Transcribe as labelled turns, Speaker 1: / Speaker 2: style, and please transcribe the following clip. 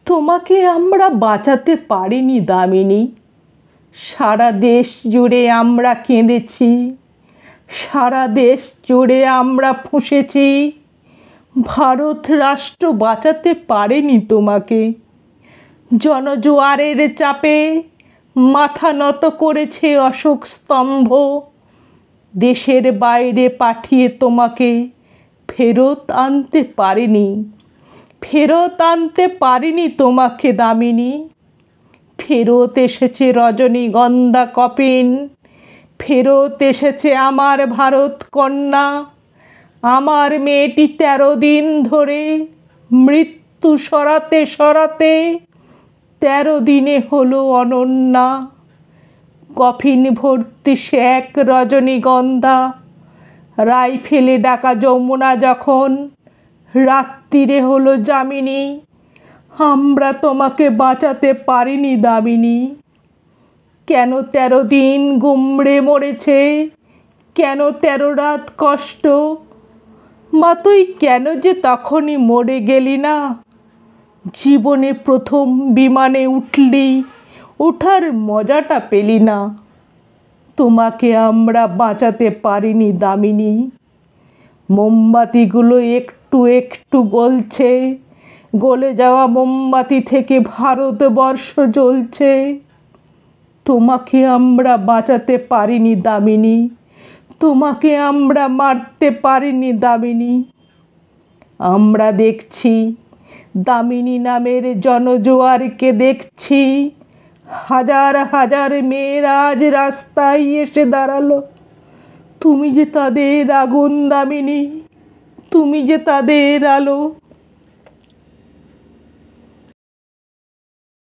Speaker 1: তোমাকে আমরা বাঁচাতে পারিনি দামিনী। সারা দেশ জুড়ে আমরা কেঁদেছি, সারা দেশ জুড়ে আমরা ফুঁসেছি। ভারত রাষ্ট্র বাঁচাতে পারেনি তোমাকে। জনজোয়ারের চাপে মাথা নত করেছে অশোক স্তম্ভ। দেশের বাইরে পাঠিয়ে তোমাকে ফেরত আনতে পারিনি, ফেরত আনতে পারিনি তোমাকে দামিনী। ফেরত এসেছে রজনীগন্ধা কপিন, ফেরত এসেছে আমার ভারত কন্যা। আমার মেয়েটি 13 দিন ধরে মৃত্যু সরাতে সরাতে 13 দিনে হলো অনন্যা। কফিন ভর্তি সে এক রজনীগন্ধা, রাইফেলে ডাকা যমুনা যখন রাত্রিরে হলো যামিনী। আমরা তোমাকে বাঁচাতে পারিনি দামিনী। কেন 13 দিন গুমড়ে মরেছে, কেন 13 রাত কষ্ট? মা তুই কেন যে তখনই মরে গেলি না? জীবনে প্রথম বিমানে উঠলি, ওঠার মজাটা পেলি না। তোমাকে আমরা বাঁচাতে পারিনি দামিনী। মোমবাতিগুলো একটু একটু গলছে, গলে যাওয়া মোমবাতি থেকে ভারতবর্ষ জ্বলছে। তোমাকে আমরা বাঁচাতে পারিনি দামিনী, তোমাকে আমরা মারতে পারিনি দামিনী। আমরা দেখছি দামিনী নামের জনজোয়ারকে দেখছি। হাজার হাজার মেয়েরা আজ রাস্তায় এসে দাঁড়ালো। তুমি যে তাদের আগুন দামিনী, তুমি যে তাদের আলো।